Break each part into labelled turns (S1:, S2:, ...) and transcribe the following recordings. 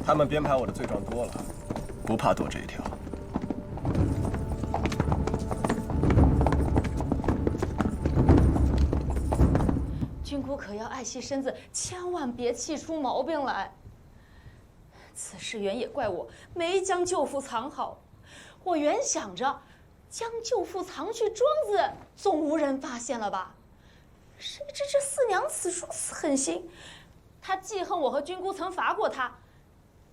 S1: 他们编排我的罪状多了，不怕躲这一条。
S2: 君姑可要爱惜身子，千万别气出毛病来。此事原也怪我没将舅父藏好，我原想着将舅父藏去庄子，总无人发现了吧？谁知这四娘子如此狠心，她记恨我和君姑曾罚过她，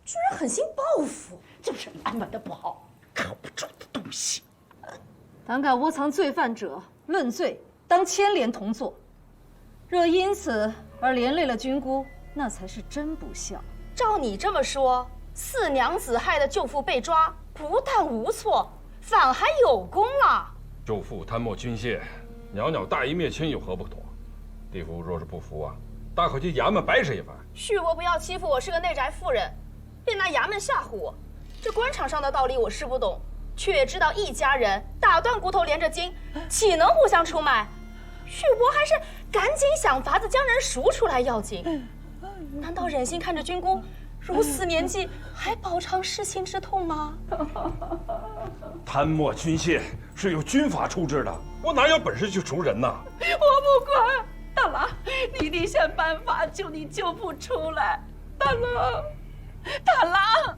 S2: 居然狠心报复。
S3: 就是你安排的不好，靠不住的东西。
S4: 胆敢窝藏罪犯者，论罪当牵连同坐。若因此而连累了君姑，那才是真不孝。
S2: 照你这么说，四娘子害得舅父被抓，不但无错，反还有功了。
S5: 舅父贪墨军械，袅袅大义灭亲，有何不妥？地府若是不服啊，大可去衙门白审一番。
S2: 旭伯不要欺负我是个内宅妇人，便拿衙门吓唬我。这官场上的道理我是不懂，却也知道一家人打断骨头连着筋，岂能互相出卖？旭伯还是赶紧想法子将人赎出来要紧。难道忍心看着君姑如此年纪还饱尝弑亲之痛吗？
S5: 贪墨军械是有军法处置的，我哪有本事去赎人呐？
S3: 我不管，大郎，你得想办法救你舅父出来。大郎，大郎，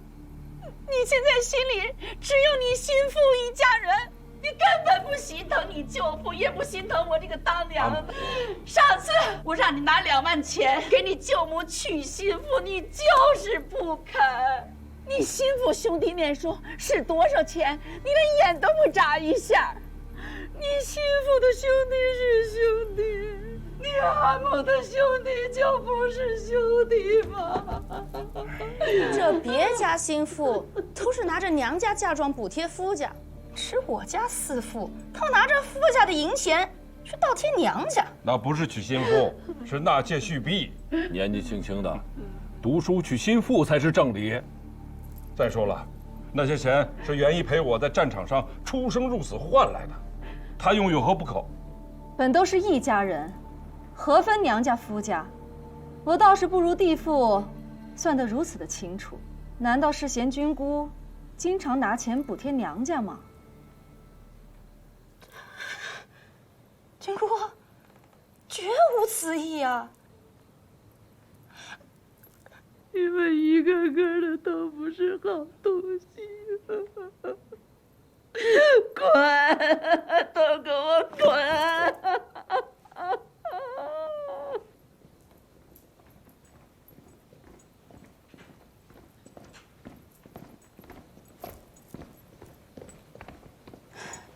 S3: 你现在心里只有你心腹一家人，你根本不心疼你舅父，也不心疼我这个当娘的。上次我让你拿2万钱给你舅母娶心腹，你就是不肯。你心腹兄弟面说是多少钱，你连眼都不眨一下。你心腹的兄弟是兄弟，你阿母的兄弟就不是兄弟吗？
S2: 这别家心腹都是拿着娘家嫁妆补贴夫家，只我家四妇靠拿着夫家的银钱去倒贴娘家。
S5: 那不是娶心腹，是纳妾续婢。年纪轻轻的，读书娶心腹才是正理。再说了，那些钱是袁一陪我在战场上出生入死换来的，他用有何不可？
S4: 本都是一家人，何分娘家夫家？我倒是不如地父算得如此的清楚。难道是嫌君姑经常拿钱补贴娘家吗？
S2: 君姑，绝无此意啊！
S3: 你们一个个的都不是好东西，滚，都给我滚！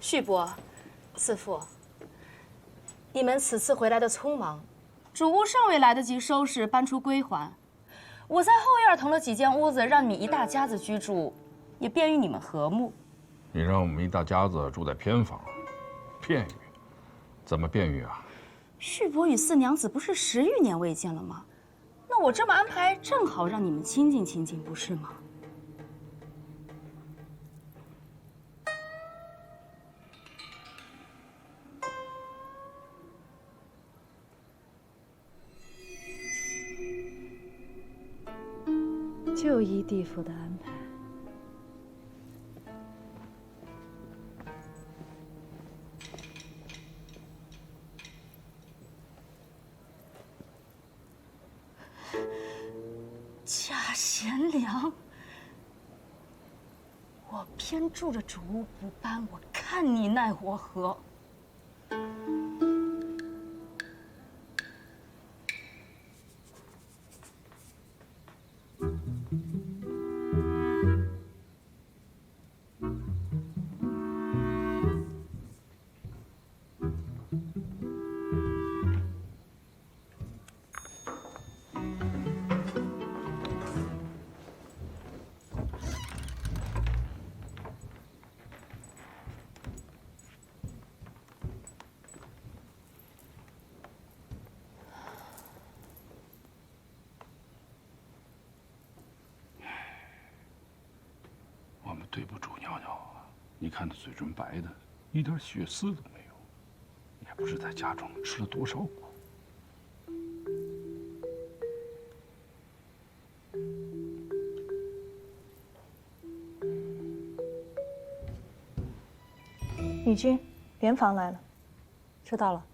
S2: 旭伯，四父，你们此次回来的匆忙，主屋尚未来得及收拾搬出归还。我在后院腾了几间屋子，让你们一大家子居住，也便于你们和睦。
S5: 你让我们一大家子住在偏房，便于？怎么便于啊？
S2: 旭伯与四娘子不是10余年未见了吗？那我这么安排，正好让你们亲近亲近，不是吗？
S4: 就依地府的安排。
S2: 贾贤良，我偏住着主屋不搬，我看你奈我何？
S5: 对不住娘娘啊，你看她嘴唇白的，一点血丝都没有，也不知在家中吃了多少苦。
S4: 女君，莲房来了。知道了。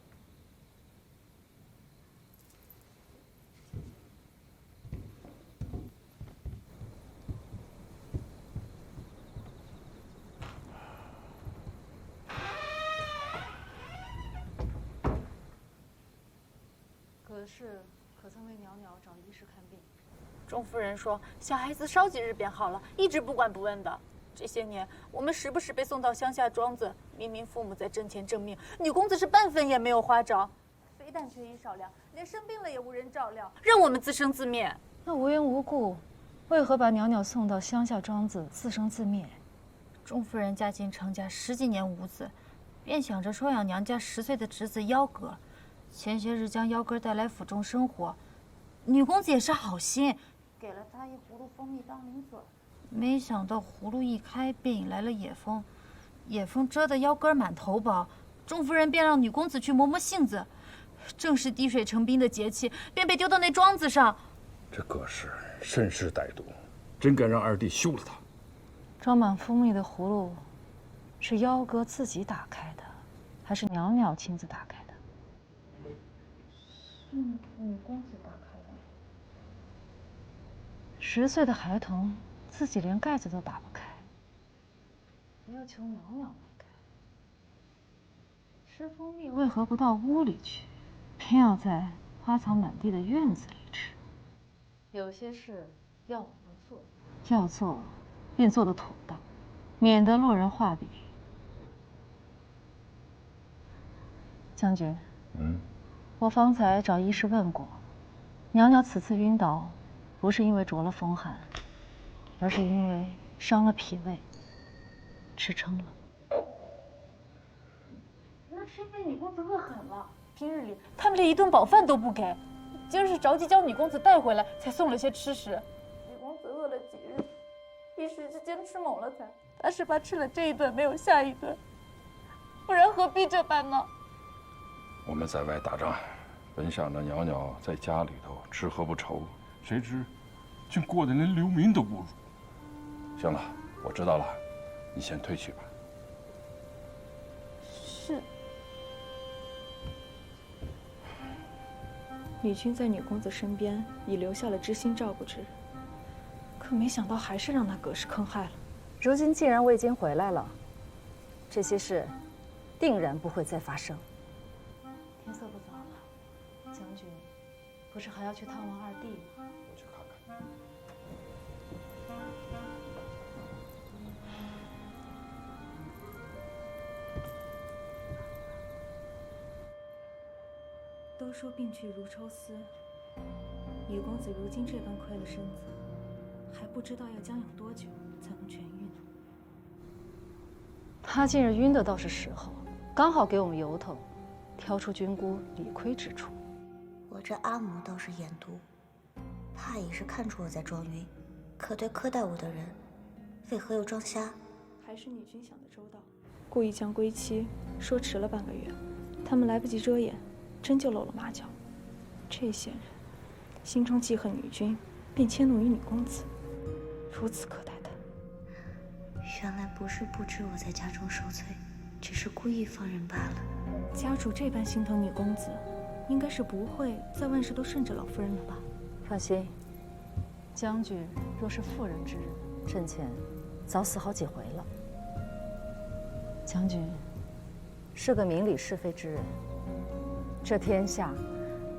S4: 葛氏可曾为袅袅找医师看病？
S3: 钟夫人说，小孩子稍几日便好了，一直不管不问的。这些年，我们时不时被送到乡下庄子，明明父母在阵前挣命，女公子是半分也没有花着，非但缺衣少粮，连生病了也无人照料，任我们自生自灭。
S4: 那无缘无故，为何把袅袅送到乡下庄子自生自灭？
S3: 钟夫人家境成家10几年无子，便想着收养娘家10岁的侄子幺哥，前些日将幺哥带来府中生活。女公子也是好心，给了他一葫芦蜂蜜当零嘴。没想到葫芦一开，便引来了野蜂，野蜂蛰得腰根满头包。钟夫人便让女公子去磨磨性子，正是滴水成冰的节气，便被丢到那庄子上。
S5: 这葛氏甚是歹毒，真该让二弟休了他。
S4: 装满蜂蜜的葫芦，是幺哥自己打开的，还是袅袅亲自打开的？是女公子打开的。10岁的孩童。自己连盖子都打不开，要求袅袅来开。吃蜂蜜为何不到屋里去，偏要在花草满地的院子里吃？有些事要不做，要做便做得妥当，免得落人话柄。将军，我方才找医师问过，袅袅此次晕倒，不是因为着了风寒。而是因为伤了脾胃，吃撑了。
S3: 那是因为女公子饿狠了，平日里他们连一顿饱饭都不给，今儿是着急将女公子带回来，才送了些吃食。女公子饿了几日，一时之间吃猛了才，他是怕吃了这一顿没有下一顿，不然何必这般呢？
S5: 我们在外打仗，本想着袅袅在家里头吃喝不愁，谁知竟过得连流民都不如。行了，我知道了，你先退去吧。
S3: 是。
S6: 女君在女公子身边已留下了知心照顾之人，可没想到还是让那葛氏坑害了。
S4: 如今既然魏坚回来了，这些事定然不会再发生。天色不早了，将军不是还要去探望二弟吗？
S5: 我去看看。
S6: 都说病去如抽丝，女公子如今这般亏了身子，还不知道要将养多久才能痊愈呢。
S4: 他近日晕的倒是时候，刚好给我们由头，挑出君姑理亏之处。
S7: 我这阿母倒是眼毒，怕也是看出我在装晕，可对苛待我的人，为何又装瞎？
S6: 还是女君想的周到，故意将归期说迟了半个月，他们来不及遮掩，真就露了马脚。这些人心中记恨女君，便迁怒于女公子，如此苛待她。
S7: 原来不是不知我在家中受罪，只是故意放任罢了。
S6: 家主这般心疼女公子，应该是不会再万事都顺着老夫人了吧？
S4: 放心，将军若是妇人之仁，阵前早死好几回了。将军是个明理是非之人，这天下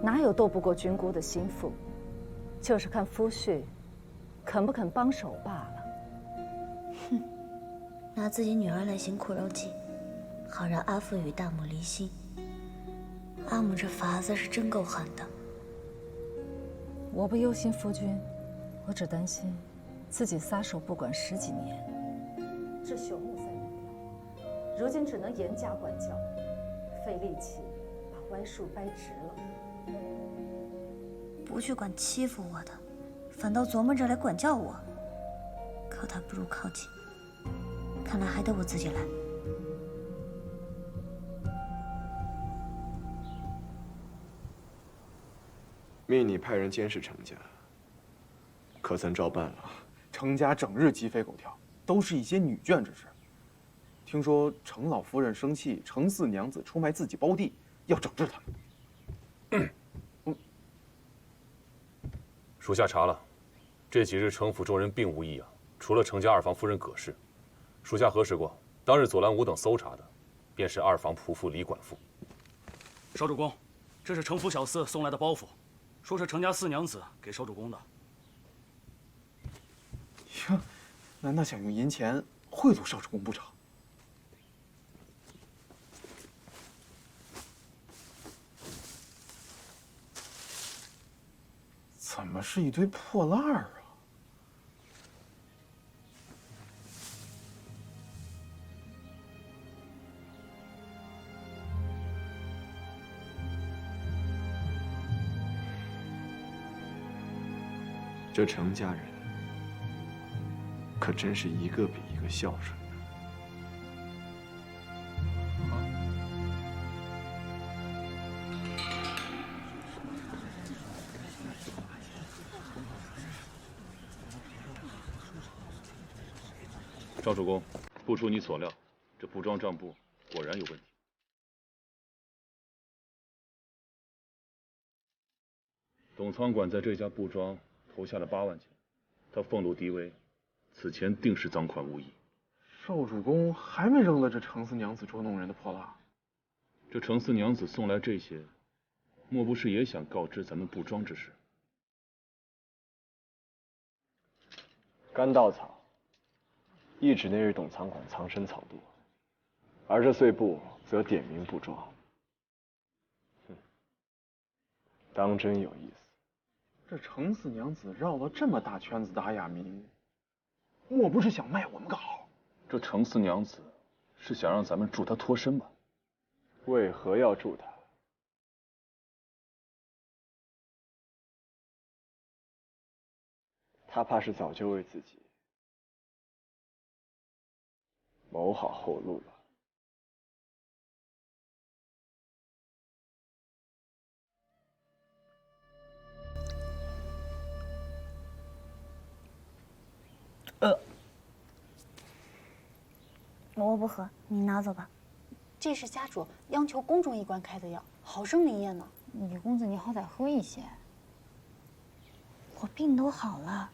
S4: 哪有斗不过君姑的心腹？就是看夫婿肯不肯帮手罢了。
S7: 哼，拿自己女儿来行苦肉计，好让阿父与大母离心。阿母这法子是真够狠的。
S4: 我不忧心夫君，我只担心自己撒手不管10几年，这朽木才能掉，如今只能严加管教，费力气把歪树掰直了。
S7: 不去管欺负我的，反倒琢磨着来管教我，可他不如靠近，看来还得我自己来。
S1: 命你派人监视程家，可曾照办了？
S8: 程家整日鸡飞狗跳，都是一些女眷之事。
S1: 听说程老夫人生气，程四娘子出卖自己胞弟，要整治他们。
S8: 属下查了，这几日程府中人并无异样，除了程家二房夫人葛氏。属下核实过，当日左蓝武等搜查的，便是二房仆妇李管父。
S9: 少主公，这是程府小厮送来的包袱，说是程家四娘子给少主公的。
S1: 哟，难道想用银钱贿赂少主公不成？怎么是一堆破烂儿啊？这程家人可真是一个比一个孝顺。
S5: 赵主公，不出你所料，这布庄账簿果然有问题。董仓管在这家布庄投下了8万钱，他俸禄低微，此钱定是赃款无疑。
S1: 少主公还没扔了这程四娘子捉弄人的破烂。
S5: 这程四娘子送来这些，莫不是也想告知咱们布庄之事？
S1: 干稻草，一指那日董仓管藏身草垛，而这碎布则点名布庄。当真有意思。这程四娘子绕了这么大圈子打哑谜，莫不是想卖我们个好？
S5: 这程四娘子是想让咱们助她脱身吧？
S1: 为何要助她？她怕是早就为自己谋好后路了。
S7: 我不喝，你拿走吧。
S2: 这是家主央求宫中医官开的药，好生灵验呢。
S10: 李公子，你好歹喝一些。
S7: 我病都好了，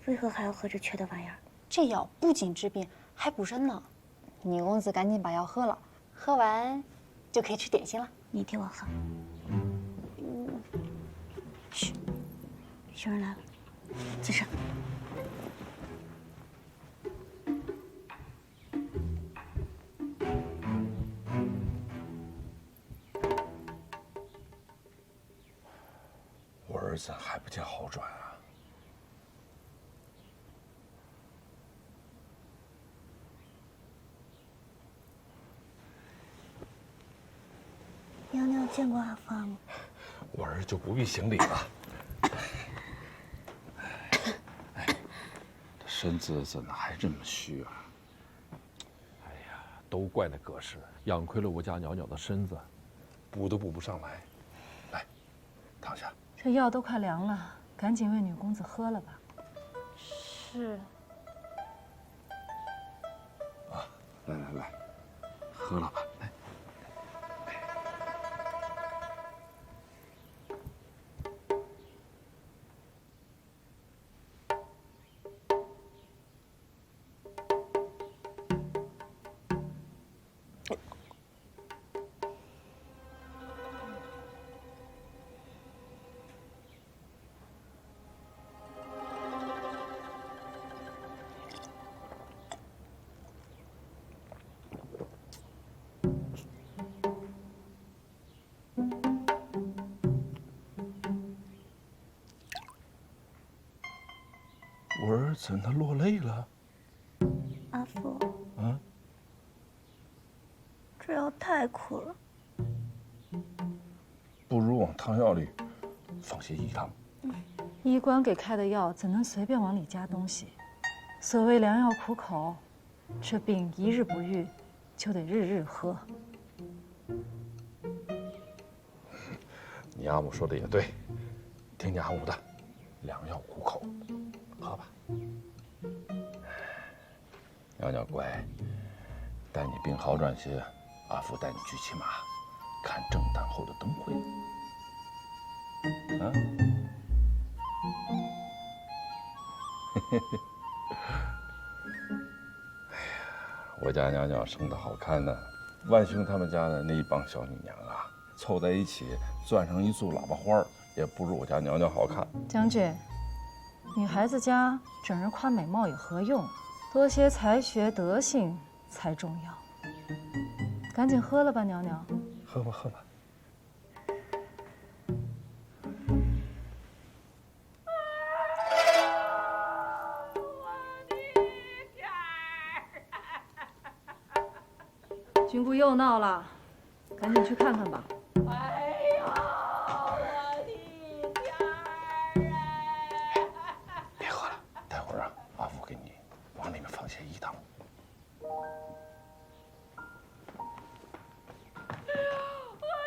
S7: 为何还要喝这缺德玩意儿？
S2: 这药不仅治病，还补身呢。
S10: 李公子赶紧把药喝了，喝完就可以吃点心了。
S7: 你替我喝。嘘，有人来了，起身。
S5: 我儿子还不见好转啊！
S7: 娘娘见过阿父阿母。
S5: 我儿就不必行礼了。哎，这身子怎么还这么虚啊？
S11: 哎呀，都怪那葛氏，养亏了我家袅袅的身子，补都补不上来。来，躺下。
S4: 这药都快凉了，赶紧为女公子喝了吧。
S10: 是。
S5: 啊，来来来，喝了吧，来。我儿子他落泪了。
S7: 阿父，
S5: 啊，
S7: 这药太苦了，
S5: 不如往汤药里放些饴汤。
S4: 医官给开的药怎能随便往里加东西？所谓良药苦口，这病一日不愈，就得日日喝。
S5: 你阿母说的也对，听你阿母的，良药苦口，喝吧。袅袅乖，
S11: 待你病好转些，阿福带你去骑马，看正旦后的灯会。啊？哎呀，我家娘娘生得好看呢，万兴他们家的那一帮小女娘啊，凑在一起攥成一束喇叭花，也不如我家娘娘好看。
S4: 将军，女孩子家整日夸美貌有何用？多些才学德性才重要。赶紧喝了吧，娘娘。
S11: 喝吧，喝吧。
S4: 君姑又闹了，赶紧去看看吧。
S3: 哎呦，我的天儿啊！
S11: 别喝了，待会儿啊，阿福给你往里面放些饴汤。
S3: 我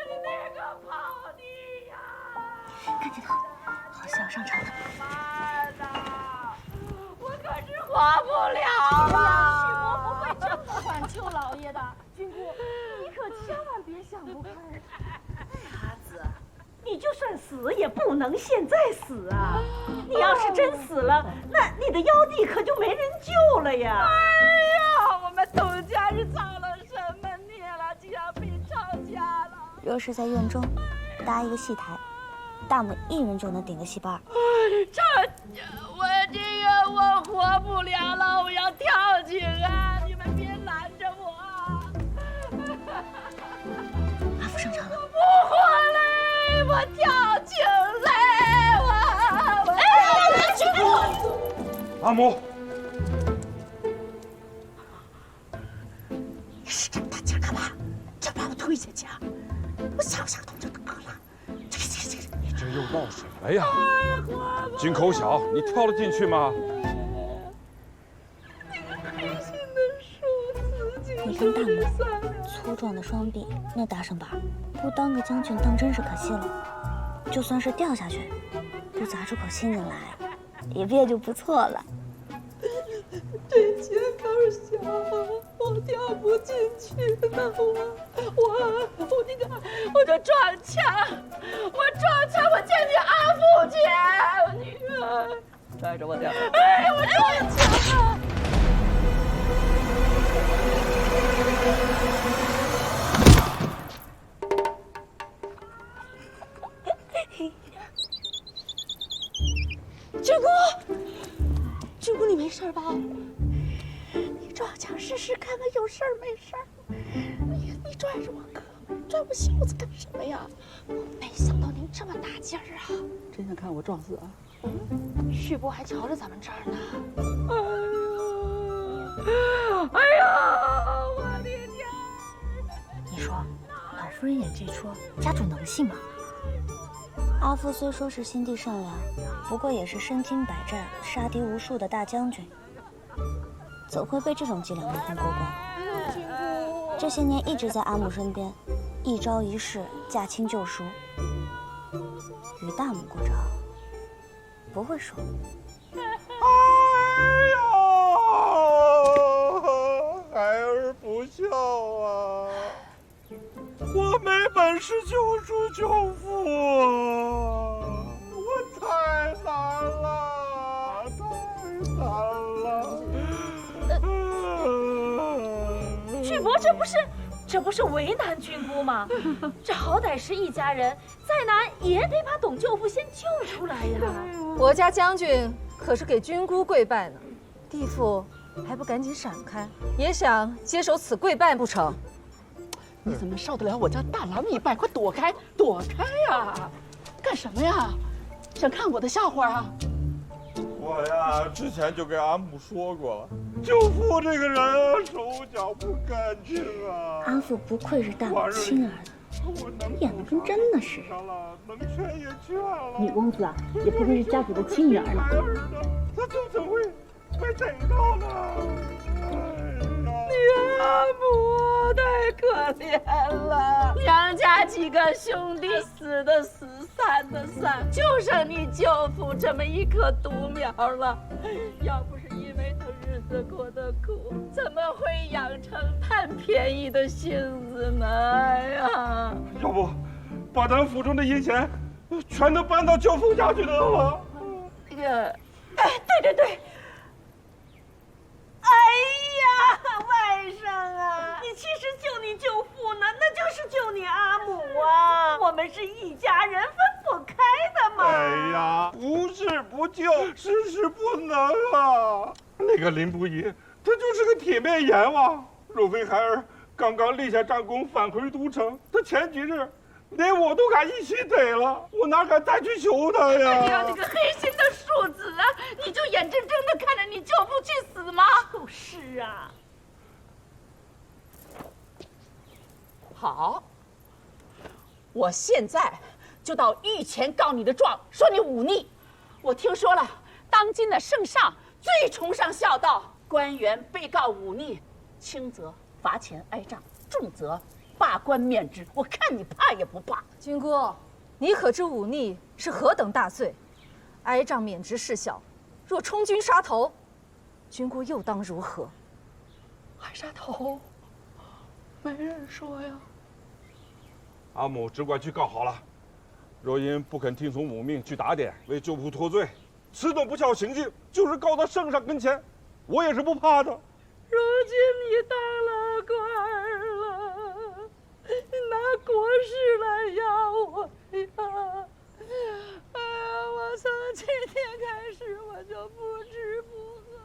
S3: 的那个宝弟呀！
S7: 看着他，好像要上场了。
S3: 妈的，我可是活不了了！
S2: 许伯不会这么管舅老爷的。君姑，你可千万别想不开。
S3: 阿紫，你就算死也不能现在死啊！你要是真死了，那你的幺弟可就没人救了呀！哎呀，我们董家是造了什么孽了，竟然被抄家了！
S7: 若是在院中搭一个戏台，大母一人就能顶个戏班。
S3: 我这个我活不了了，我要跳井啊！你们别拦着我！
S7: 阿福上场了。
S3: 不活嘞！我跳井嘞！我
S7: 君姑，
S1: 阿母，
S3: 你使这么大劲干嘛？就把我推下去啊！我想不想动就得了。这个，
S11: 你这又闹什么呀？井口小，你跳得进去吗？
S7: 你看大母粗壮的双臂，那大身板，不当个将军当真是可惜了。就算是掉下去，不砸出口心进来，也别就不错了。
S3: 这井口小，我跳不进去呢。我就撞墙，我进去阿福去。你拽着我点。哎，我撞墙了。君姑，你没事吧？你撞墙试试看看有事儿没事儿。你拽着我胳膊，拽我袖子干什么呀？我没想到您这么大劲儿啊！真想看我撞死啊？
S2: 许伯还瞧着咱们这儿呢。
S3: 哎呀，我的天！
S7: 你说，老夫人演这出，家主能信吗？阿福虽说是心地善良，不过也是身经百战、杀敌无数的大将军，怎会被这种伎俩蒙混过关？这些年一直在阿母身边，一招一式驾轻就熟，与大母过招，不会输。
S11: 哎呀，孩儿不孝啊！我没本事救主救父啊！我太难了，太难了！
S2: 许伯，这不是为难君姑吗？这好歹是一家人，再难也得把董舅父先救出来呀！
S4: 我家将军可是给君姑跪拜呢，弟妇还不赶紧闪开，也想接手此跪拜不成？
S3: 你怎么受得了我家大郎一拜？快躲开，躲开呀！干什么呀？想看我的笑话啊？
S11: 我呀，之前就跟阿母说过了，舅父这个人啊，手脚不干净啊。
S7: 阿父不愧是大母亲儿子，演的跟真的似的。
S11: 能劝也劝了。
S3: 你公子啊，也不愧是家主的亲女儿呢。
S11: 他怎么会被逮到呢？
S3: 你阿母太可怜了，娘家几个兄弟死的死，散的散，就剩你舅父这么一棵独苗了。要不是因为他日子过的苦，怎么会养成贪便宜的性子呢？哎呀，
S11: 要不把咱府中的银钱全都搬到舅父家去得了？
S3: 那个，哎，对，哎呀，外甥啊，你其实救你舅父呢，那就是救你阿母啊，我们是一家人，分不开的嘛。
S11: 哎呀，不是不救，是不能啊！那个林不疑，他就是个铁面阎王。若非孩儿刚刚立下战功，返回都城，他前几日连我都敢一起逮了，我哪敢再去求他呀？
S3: 哎呀，这个黑心的庶子啊，你就眼睁睁的看着你舅父去死吗？就是啊。好，我现在就到御前告你的状，说你忤逆。我听说了，当今的圣上最崇尚孝道，官员被告忤逆，轻则罚钱挨杖，重则罢官免职。我看你怕也不怕。
S4: 君姑，你可知忤逆是何等大罪？挨杖免职事小，若充军杀头，君姑又当如何？
S3: 还杀头？没人说呀。
S11: 阿母只管去告好了。若因不肯听从母命去打点，为舅父脱罪，此等不孝行径，就是告到圣上跟前，我也是不怕的。
S3: 如今你当了官了，拿国事来要我呀！哎呀，我从今天开始我就不吃不喝了。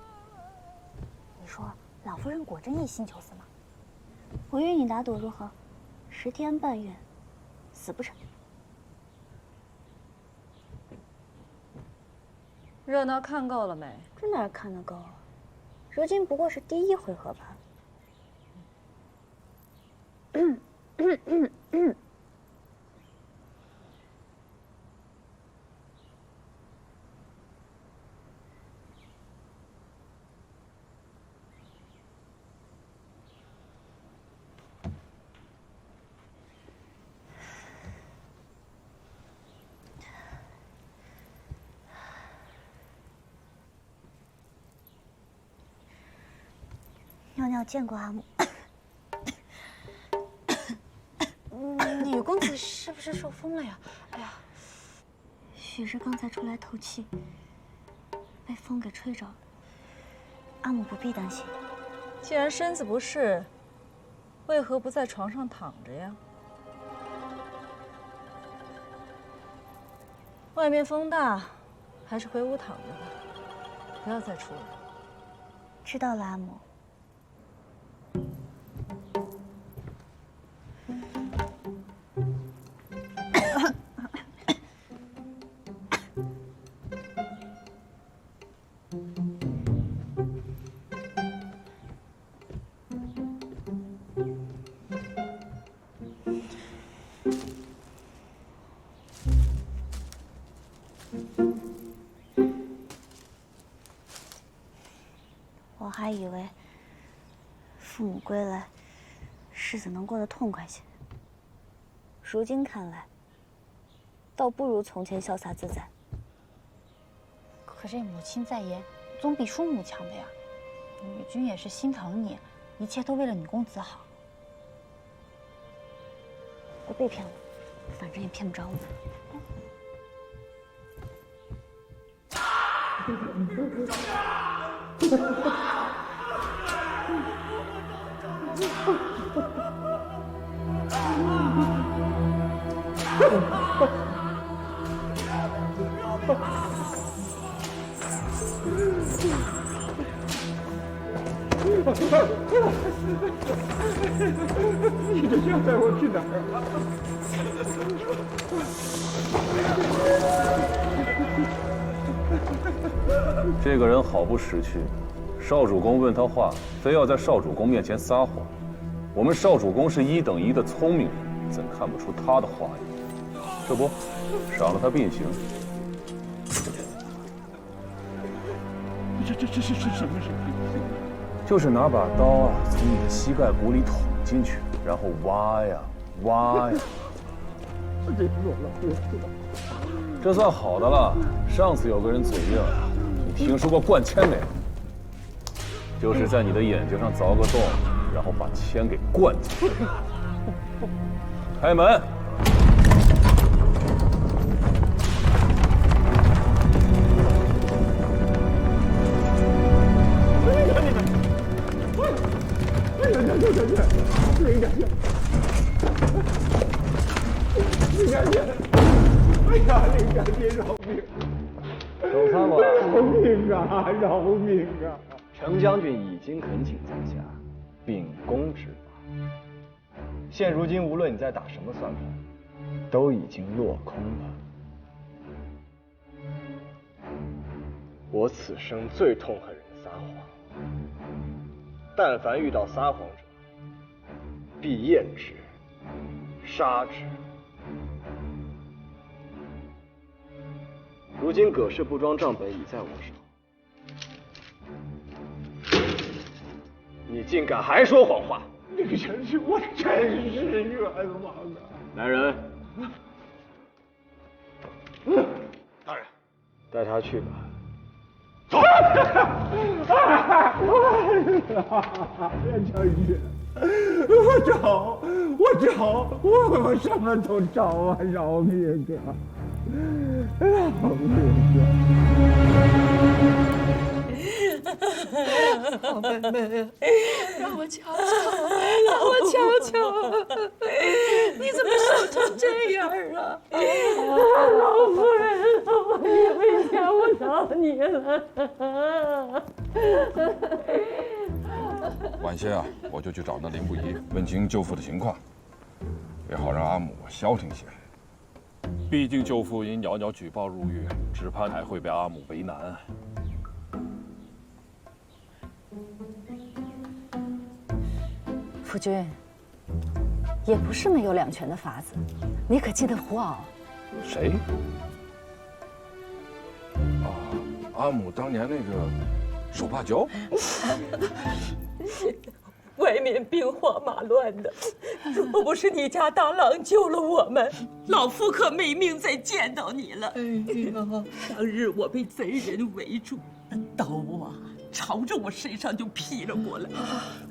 S7: 你说老夫人果真一心求死吗？我与你打赌如何？10天半月，死不成。
S4: 热闹看够了没？
S7: 这哪看得够啊？如今不过是第1回合吧。尿尿见过阿母。
S10: 女公子是不是受风了呀？哎呀，
S7: 许是刚才出来透气，被风给吹着了。阿母不必担心。
S4: 既然身子不适，为何不在床上躺着呀？外面风大，还是回屋躺着吧，不要再出来。
S7: 知道了，阿母。我还以为父母归来，日子能过得痛快些。如今看来，倒不如从前潇洒自在。
S10: 可这母亲在言，总比叔母强的呀。女君也是心疼你，一切都为了女公子好。
S7: 不被骗了，反正也骗不着我。
S11: 你这想带我去哪儿
S8: 啊？这个人好不识趣，少主公问他话，非要在少主公面前撒谎。我们少主公是1等1的聪明人，怎看不出他的花样？这不，赏了他病刑。
S11: 这是什么事？
S8: 就是拿把刀啊，从你的膝盖骨里捅进去，然后挖呀挖呀。这算好的了。上次有个人嘴硬，你听说过灌铅没？就是在你的眼睛上凿个洞，然后把钱给灌进去。开门！
S11: 哎呀，林干爹饶命！
S1: 守仓管，
S11: 饶命啊！饶命啊！
S1: 程将军已经恳请在下秉公执法。现如今，无论你在打什么算盘，都已经落空了。我此生最痛恨人撒谎，但凡遇到撒谎者，必验之、杀之。如今葛氏布庄账本已在我手，你竟敢还说谎话！
S11: 林将军，我真是冤枉啊！
S1: 来人，
S11: 大人，
S1: 带他去吧。
S11: 走！林将军，我找，我什么都找啊！饶命啊！饶命啊！
S3: 好妹妹，让我瞧瞧，你怎么瘦成这样啊？
S2: 老夫人，我以为想不到你了。
S5: 晚些啊，我就去找那林不疑，问清舅父的情况，也好让阿母消停些。毕竟舅父因袅袅举报入狱，只怕还会被阿母为难。
S4: 夫君，也不是没有两全的法子，你可记得胡袄？
S5: 谁？啊，阿母当年那个手帕胶。
S3: 外面兵荒马乱的，若不是你家大郎救了我们，老夫可没命再见到你了。哎呀，当日我被贼人围住，刀啊朝着我身上就劈了过来。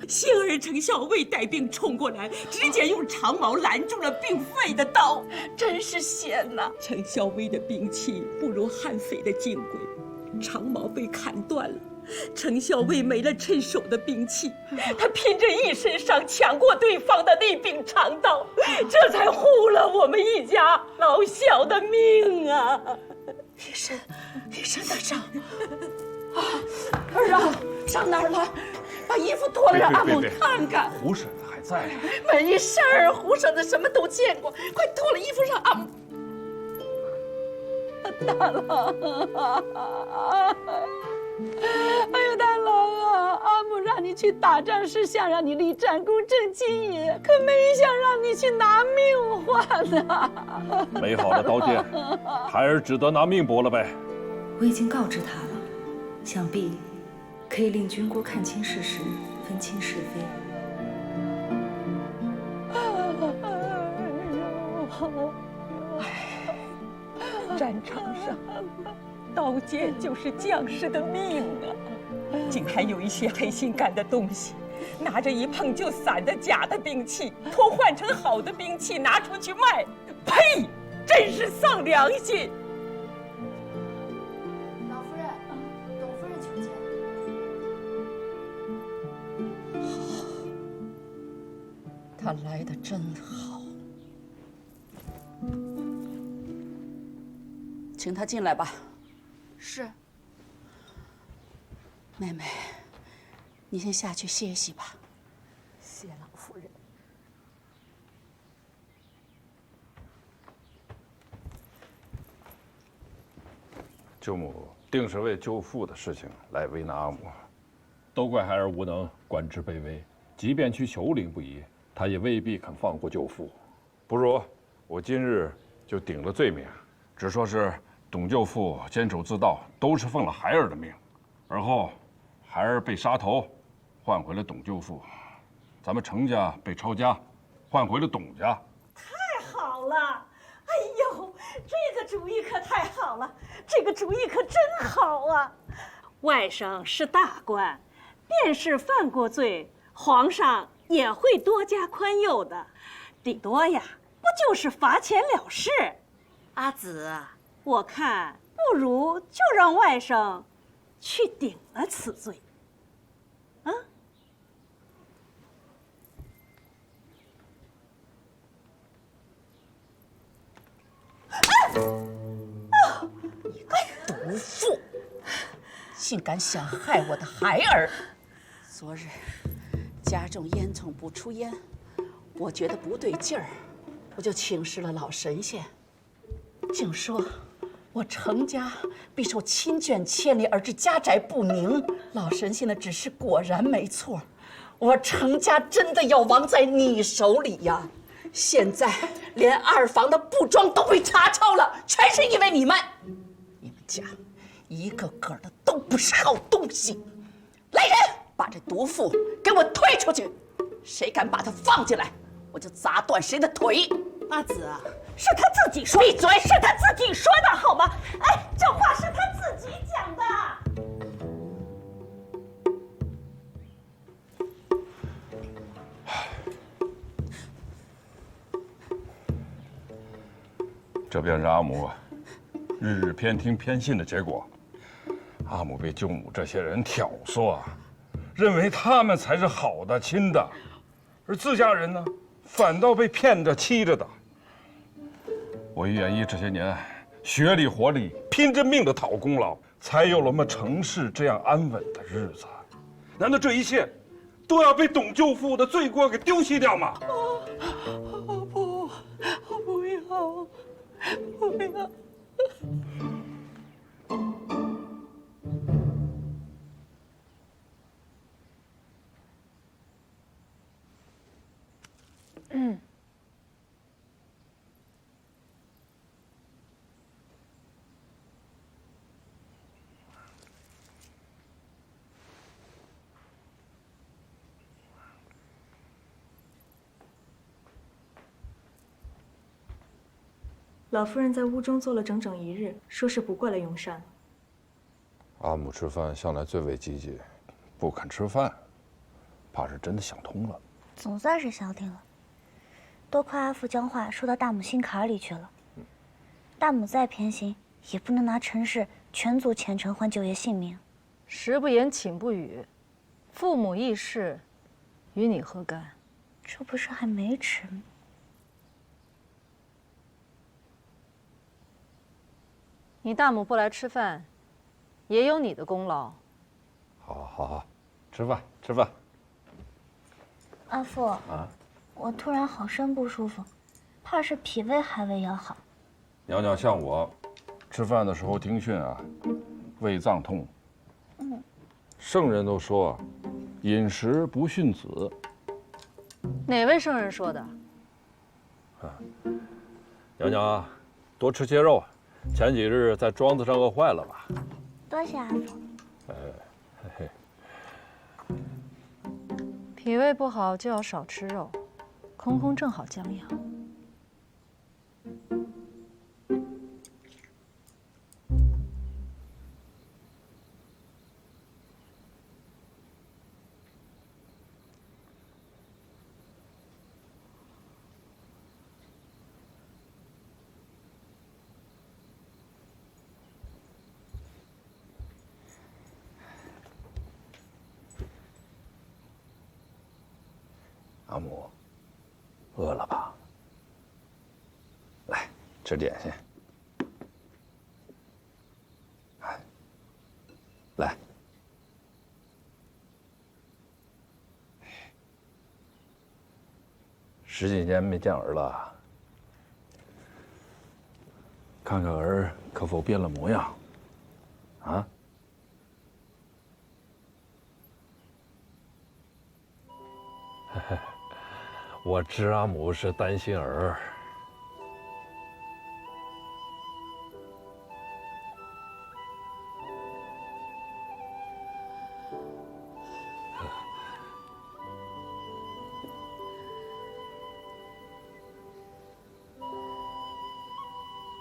S3: 幸而程校尉带兵冲过来，直接用长矛拦住了并废的刀，真是险呐！程校尉的兵器不如悍匪的金贵，长矛被砍断了。程校尉没了趁手的兵器，他拼着一身伤抢过对方的那柄长刀，这才护了我们一家老小的命啊！医生在上啊，儿啊，上哪儿了？把衣服脱了，让阿母看看。
S5: 胡婶子还在。
S3: 没事儿，胡婶子什么都见过，快脱了衣服让阿母。大郎。哎呦，大郎啊！阿母让你去打仗是想让你立战功正金爷，可没想让你去拿命换呐！
S5: 美好的刀剑，孩儿只得拿命搏了呗。
S4: 我已经告知他了，想必可以令军姑看清事实，分清是非。
S3: 战场上，刀剑就是将士的命啊！竟还有一些黑心干的东西，拿着一碰就散的假的兵器，托换成好的兵器拿出去卖，呸！真是丧良心！
S2: 老夫人，董夫人求见。
S3: 他来得真好。请他进来吧。
S2: 是。
S3: 妹妹，你先下去歇息吧。
S2: 谢老夫人。
S5: 舅母定是为舅父的事情来为难阿母，都怪孩儿无能，官职卑微，即便去求林不疑，他也未必肯放过舅父。不如我今日就顶了罪名，只说是董舅父监守自盗，都是奉了孩儿的命，而后孩儿被杀头，换回了董舅父，咱们程家被抄家，换回了董家。
S3: 太好了！哎呦，这个主意可太好了，这个主意可真好啊！外甥是大官，便是犯过罪，皇上也会多加宽宥的，顶多呀，不就是罚钱了事。阿紫，我看不如就让外甥去顶了此罪。啊？
S12: 你个毒妇，竟敢想害我的孩儿！昨日家中烟囱不出烟，我觉得不对劲儿，我就请示了老神仙，竟说我程家必受亲眷牵连而致家宅不宁。老神仙的指示果然没错，我程家真的要亡在你手里呀！现在连二房的布庄都被查抄了，全是因为你们！你们家一个个的都不是好东西！来人，把这毒妇给我推出去！谁敢把她放进来，我就砸断谁的腿！阿紫啊，
S3: 是他自己说，
S12: 闭嘴！
S3: 是他自己说的好吗？哎，这话是他自己讲的。
S5: 这便是阿母日日偏听偏信的结果。阿母被舅母这些人挑唆啊，认为他们才是好的亲的，而自家人呢，反倒被骗着欺着的。我与元一这些年血里活里拼着命的讨功劳，才有了我们程氏这样安稳的日子。难道这一切都要被董舅父的罪过给丢弃掉吗？
S3: 不，不要，不要。
S6: 老夫人在屋中坐了整整1日，说是不过来用膳。
S5: 阿母吃饭向来最为积极，不肯吃饭，怕是真的想通了。
S7: 总算是消停了。多亏阿父将话说到大母心坎里去了。大母再偏心，也不能拿陈氏全族前程换舅爷性命。
S4: 食不言，寝不语，父母义事，与你何干？
S7: 这不是还没迟吗？
S4: 你大母不来吃饭，也有你的功劳。
S5: 好，吃饭吃饭。
S7: 阿父啊，我突然好生不舒服，怕是脾胃还未养好。
S5: 娘娘像我，吃饭的时候听训啊，胃脏痛。圣人都说，饮食不训子。
S4: 哪位圣人说的？
S8: 娘娘啊，多吃些肉。前几日在庄子上饿坏了吧？
S7: 多谢阿父。
S8: 嘿。
S4: 脾胃不好就要少吃肉，空空正好将养。
S5: 阿母，饿了吧？来，吃点心。来，十几年没见儿了，看看儿可否变了模样？啊？
S8: 我知阿母是担心儿。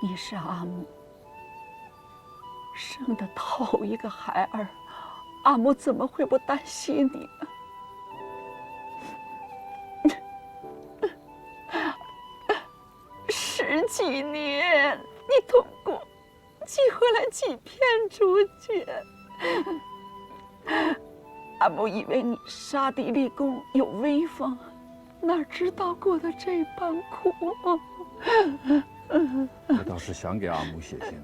S3: 你是阿母生的头一个孩儿，阿母怎么会不担心你呢？10几年，你通过寄回来几片竹简，阿母以为你杀敌立功有威风，哪知道过的这般苦。
S5: 我倒是想给阿母写信，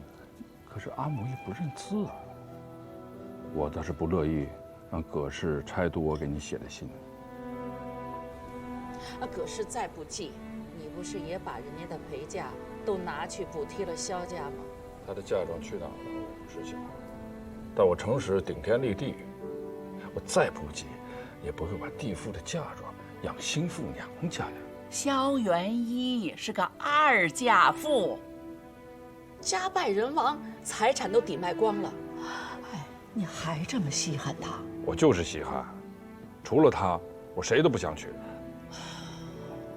S5: 可是阿母也不认字啊。我倒是不乐意让葛氏拆读我给你写的信。
S12: 葛氏再不济，你不是也把人家的陪嫁都拿去补贴了萧家吗？
S5: 她的嫁妆去哪儿了，我不知晓。但我诚实顶天立地，我再不济，也不会把地妇的嫁妆养心腹娘家呀。
S12: 萧元一是个二嫁妇，家败人亡，财产都抵卖光了。哎，你还这么稀罕他？
S5: 我就是稀罕，除了他，我谁都不想娶。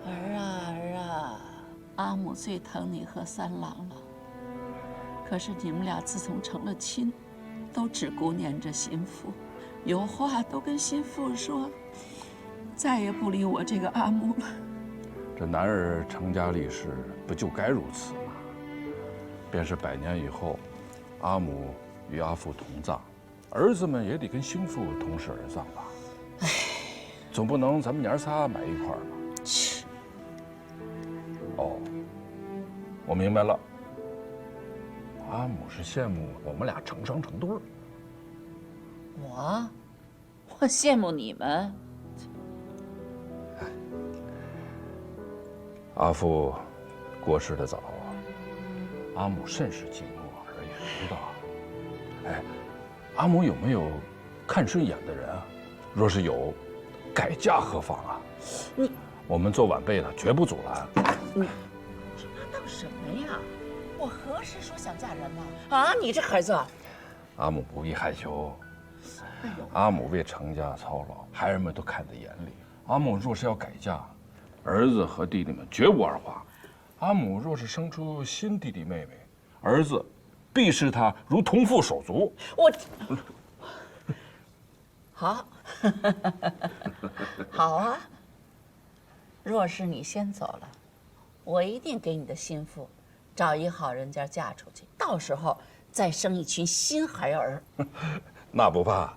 S12: 儿啊，阿母最疼你和三郎了。可是你们俩自从成了亲，都只顾念着心腹，有话都跟心腹说，再也不理我这个阿母了。
S5: 这男儿成家立室，不就该如此吗？便是100年以后，阿母与阿父同葬，儿子们也得跟心腹同时而葬吧？哎，总不能咱们娘仨埋一块儿吧？
S12: 切！
S5: 哦，我明白了。阿母是羡慕我们俩成双成对儿。
S12: 我羡慕你们。
S5: 阿父过世的早，阿母甚是寂寞，而也不知道。哎，阿母有没有看顺眼的人啊？若是有，改嫁何妨啊？我们做晚辈的绝不阻拦。
S12: 你闹什么呀？我何时说想嫁人了？啊，你这孩子！
S5: 阿母不必害羞，阿母为成家操劳，孩儿们都看在眼里。阿母若是要改嫁，儿子和弟弟们绝无二话。阿母若是生出新弟弟妹妹，儿子必视他如同父手足。
S12: 我好，好啊。若是你先走了，我一定给你的心腹找一好人家嫁出去，到时候再生一群新孩儿。
S5: 那不怕，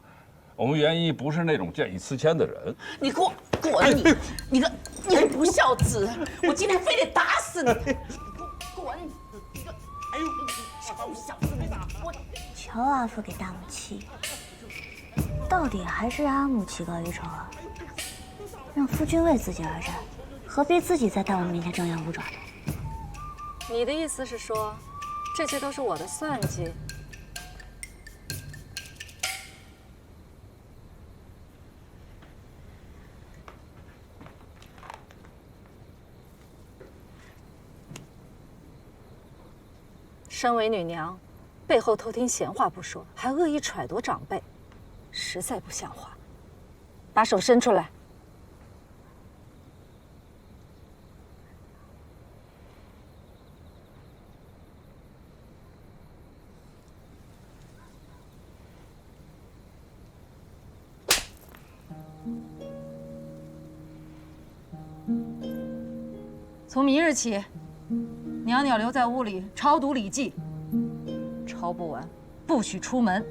S5: 我们元一不是那种见异思迁的人。
S12: 你给我滚！你个不孝子！我今天非得打死你！你给我滚！你个哎呦，臭小子！我
S7: 瞧阿父给大母气，到底还是阿母棋高一筹啊！让夫君为自己而战，何必自己在大王面前张牙舞爪的？
S4: 你的意思是说，这些都是我的算计？身为女娘，背后偷听闲话不说，还恶意揣度长辈，实在不像话。把手伸出来。从明日起，娘娘留在屋里抄读礼记，抄不完不许出门。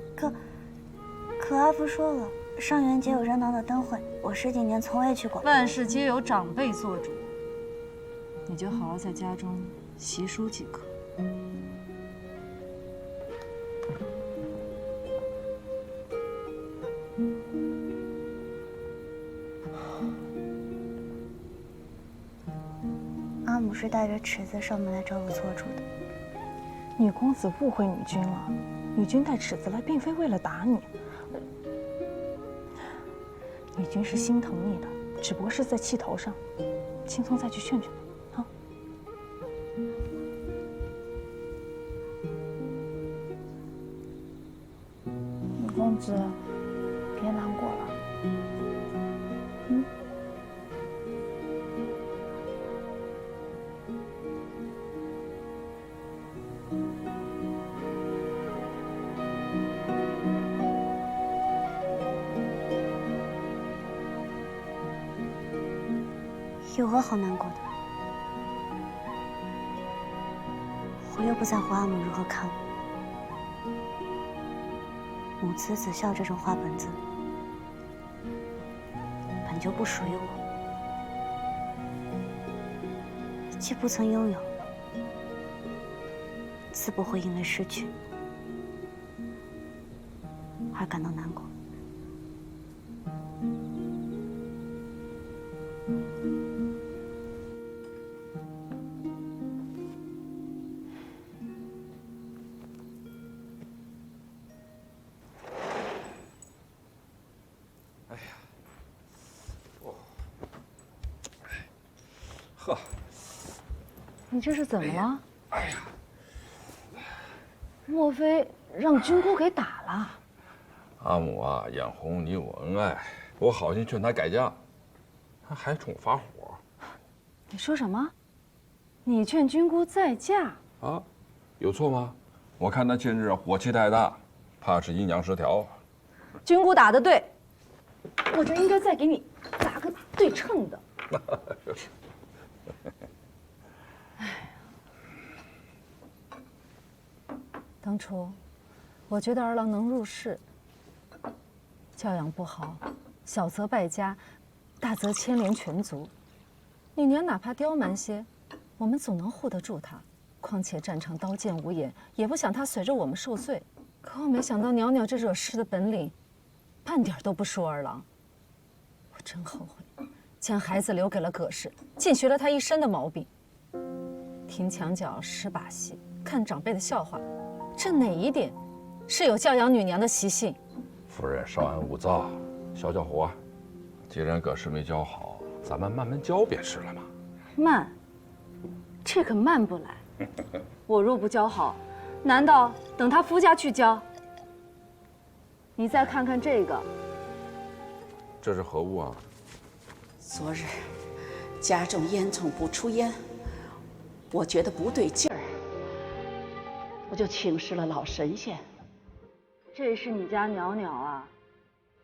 S7: 可阿父说了，上元节有热闹的灯会，我10几年从未去过。
S4: 万事皆由长辈做主，你就好好在家中习书即可。
S7: 阿母是带着尺子上门来找我做主的。
S6: 女公子误会女君了，女君带尺子来，并非为了打你。女君是心疼你的，只不过是在气头上。青松再去劝劝她，啊。女公子，别难过了。
S7: 有何好难过的？我又不在乎阿母如何看我。母慈子孝这种花本子，本就不属于我，既不曾拥有，自不会因为失去而感到难过。
S5: 呵，
S4: 你这是怎么了？哎呀，莫非让军姑给打了？
S5: 阿母啊，眼红你我恩爱，我好心劝她改嫁，她还冲我发火。
S4: 你说什么？你劝军姑再嫁？
S5: 啊，有错吗？我看她近日火气太大，怕是阴阳失调。
S4: 军姑打得对，我这应该再给你打个对称的。当初，我觉得儿郎能入仕，教养不好，小则败家，大则牵连全族。你娘哪怕刁蛮些，我们总能护得住她。况且战场刀剑无眼，也不想她随着我们受罪。可我没想到袅袅这惹事的本领，半点都不输儿郎。我真后悔，将孩子留给了葛氏，尽学了他一身的毛病。听墙角，使把戏，看长辈的笑话。这哪一点是有教养女娘的习性？
S5: 夫人稍安勿躁，消消火。既然葛氏没教好，咱们慢慢教便是了嘛。
S4: 慢，这可慢不来。我若不教好，难道等他夫家去教？你再看看这个，
S5: 这是何物啊？
S12: 昨日家中烟囱不出烟，我觉得不对劲儿，我就请示了老神仙。
S4: 这是你家袅袅啊，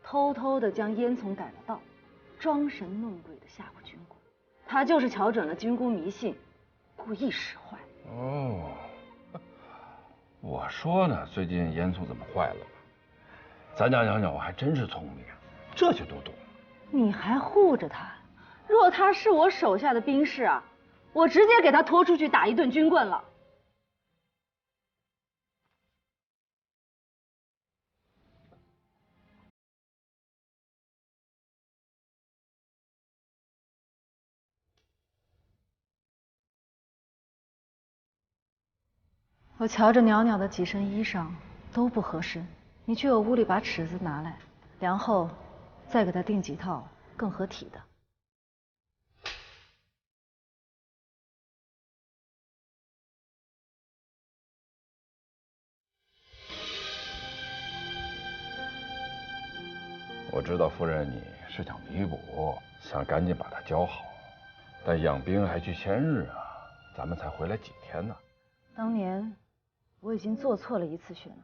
S4: 偷偷的将烟囱改了道，装神弄鬼的吓唬军姑。他就是瞧准了军姑迷信，故意使坏。
S5: 哦，我说呢，最近烟囱怎么坏了呢？咱家袅袅还真是聪明，这就都懂了。
S4: 你还护着他？若他是我手下的兵士啊，我直接给他拖出去打一顿军棍了。我瞧着袅袅的几身衣裳都不合身，你去我屋里把尺子拿来，量后再给她订几套更合体的。
S5: 我知道夫人你是想弥补，想赶紧把她教好，但养兵还需千日啊，咱们才回来几天呢。
S4: 当年我已经做错了一次选择，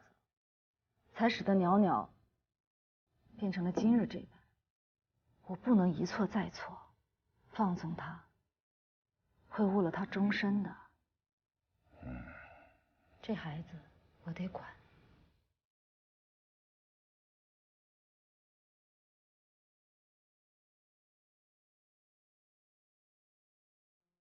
S4: 才使得袅袅变成了今日这般。我不能一错再错，放纵她，会误了她终身的。这孩子我得管。